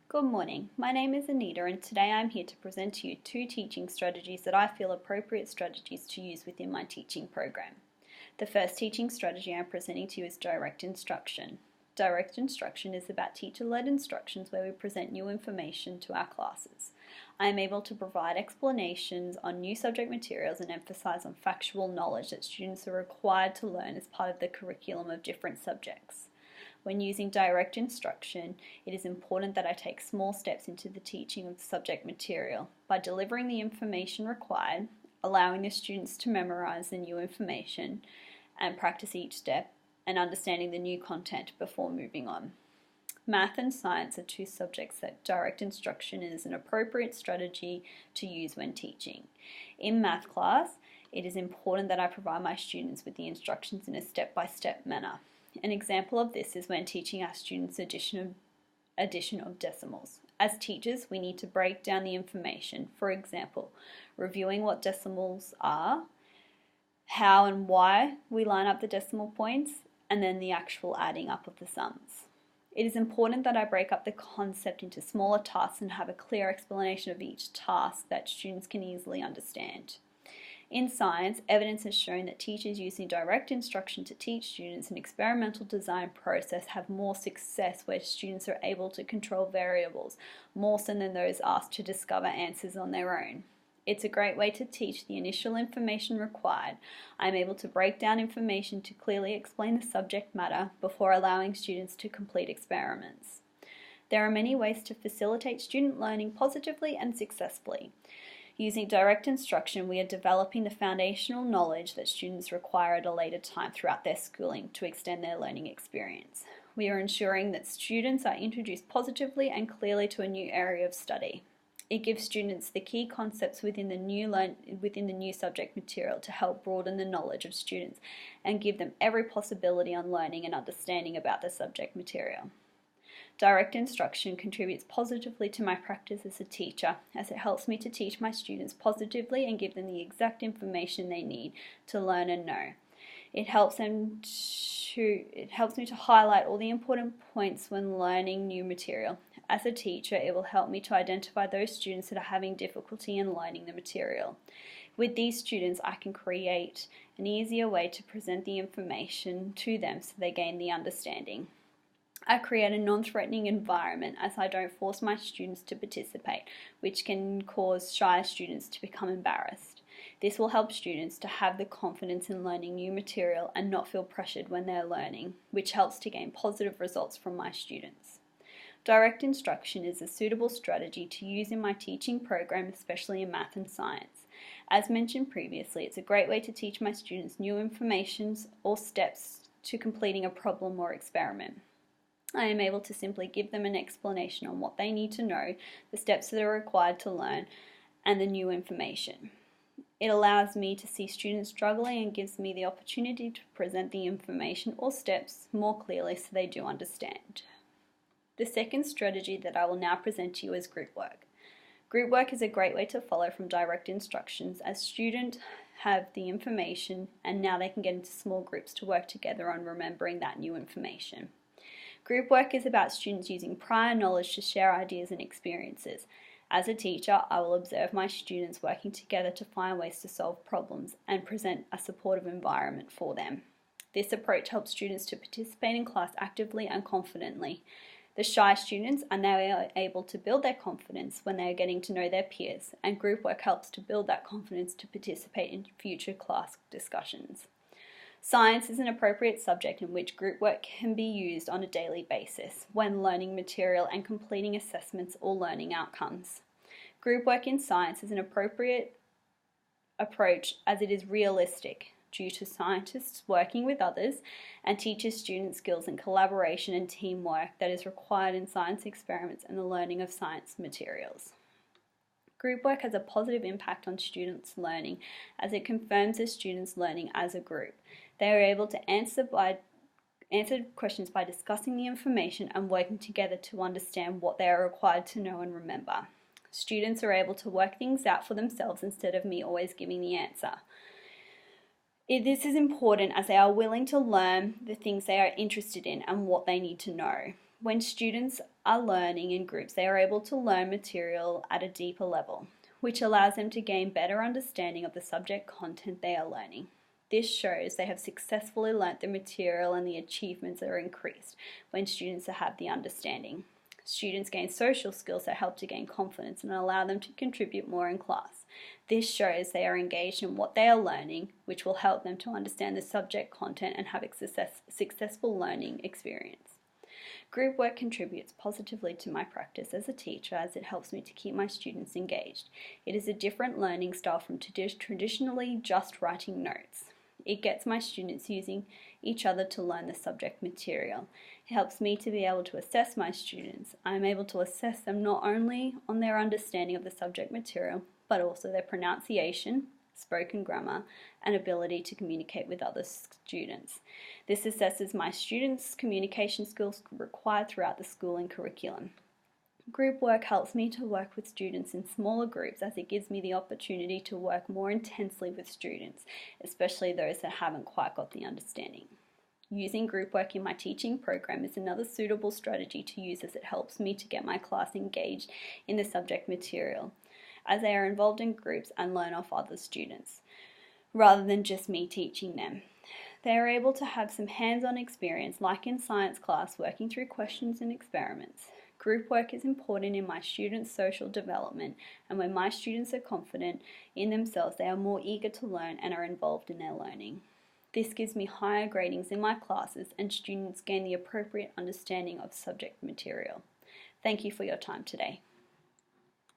Good morning, my name is Anita and today I'm here to present to you two teaching strategies that I feel appropriate strategies to use within my teaching program. The first teaching strategy I'm presenting to you is direct instruction. Direct instruction is about teacher-led instructions where we present new information to our classes. I am able to provide explanations on new subject materials and emphasize on factual knowledge that students are required to learn as part of the curriculum of different subjects. When using direct instruction, it is important that I take small steps into the teaching of the subject material by delivering the information required, allowing the students to memorize the new information and practice each step, and understanding the new content before moving on. Math and science are two subjects that direct instruction is an appropriate strategy to use when teaching. In math class, it is important that I provide my students with the instructions in a step-by-step manner. An example of this is when teaching our students addition of decimals. As teachers, we need to break down the information. For example, reviewing what decimals are, how and why we line up the decimal points, and then the actual adding up of the sums. It is important that I break up the concept into smaller tasks and have a clear explanation of each task that students can easily understand. In science, evidence has shown that teachers using direct instruction to teach students an experimental design process have more success where students are able to control variables more so than those asked to discover answers on their own. It's a great way to teach the initial information required. I'm able to break down information to clearly explain the subject matter before allowing students to complete experiments. There are many ways to facilitate student learning positively and successfully. Using direct instruction, we are developing the foundational knowledge that students require at a later time throughout their schooling to extend their learning experience. We are ensuring that students are introduced positively and clearly to a new area of study. It gives students the key concepts within the new subject material to help broaden the knowledge of students and give them every possibility on learning and understanding about the subject material. Direct instruction contributes positively to my practice as a teacher as it helps me to teach my students positively and give them the exact information they need to learn and know. It helps me to highlight all the important points when learning new material. As a teacher, it will help me to identify those students that are having difficulty in learning the material. With these students, I can create an easier way to present the information to them so they gain the understanding. I create a non-threatening environment as I don't force my students to participate, which can cause shy students to become embarrassed. This will help students to have the confidence in learning new material and not feel pressured when they're learning, which helps to gain positive results from my students. Direct instruction is a suitable strategy to use in my teaching program, especially in math and science. As mentioned previously, it's a great way to teach my students new information or steps to completing a problem or experiment. I am able to simply give them an explanation on what they need to know, the steps that are required to learn, and the new information. It allows me to see students struggling and gives me the opportunity to present the information or steps more clearly so they do understand. The second strategy that I will now present to you is group work. Group work is a great way to follow from direct instructions as students have the information and now they can get into small groups to work together on remembering that new information. Group work is about students using prior knowledge to share ideas and experiences. As a teacher, I will observe my students working together to find ways to solve problems and present a supportive environment for them. This approach helps students to participate in class actively and confidently. The shy students are now able to build their confidence when they are getting to know their peers, and group work helps to build that confidence to participate in future class discussions. Science is an appropriate subject in which group work can be used on a daily basis when learning material and completing assessments or learning outcomes. Group work in science is an appropriate approach as it is realistic due to scientists working with others and teaches students skills in collaboration and teamwork that is required in science experiments and the learning of science materials. Group work has a positive impact on students' learning as it confirms the students' learning as a group. They are able to answer questions by discussing the information and working together to understand what they are required to know and remember. Students are able to work things out for themselves instead of me always giving the answer. This is important as they are willing to learn the things they are interested in and what they need to know. When students are learning in groups, they are able to learn material at a deeper level, which allows them to gain better understanding of the subject content they are learning. This shows they have successfully learnt the material and the achievements are increased when students have the understanding. Students gain social skills that help to gain confidence and allow them to contribute more in class. This shows they are engaged in what they are learning, which will help them to understand the subject content and have a successful learning experience. Group work contributes positively to my practice as a teacher as it helps me to keep my students engaged. It is a different learning style from traditionally just writing notes. It gets my students using each other to learn the subject material. It helps me to be able to assess my students. I am able to assess them not only on their understanding of the subject material, but also their pronunciation, spoken grammar, and ability to communicate with other students. This assesses my students' communication skills required throughout the schooling curriculum. Group work helps me to work with students in smaller groups as it gives me the opportunity to work more intensely with students, especially those that haven't quite got the understanding. Using group work in my teaching program is another suitable strategy to use as it helps me to get my class engaged in the subject material, as they are involved in groups and learn off other students, rather than just me teaching them. They are able to have some hands-on experience, like in science class, working through questions and experiments. Group work is important in my students' social development, and when my students are confident in themselves, they are more eager to learn and are involved in their learning. This gives me higher gradings in my classes, and students gain the appropriate understanding of subject material. Thank you for your time today.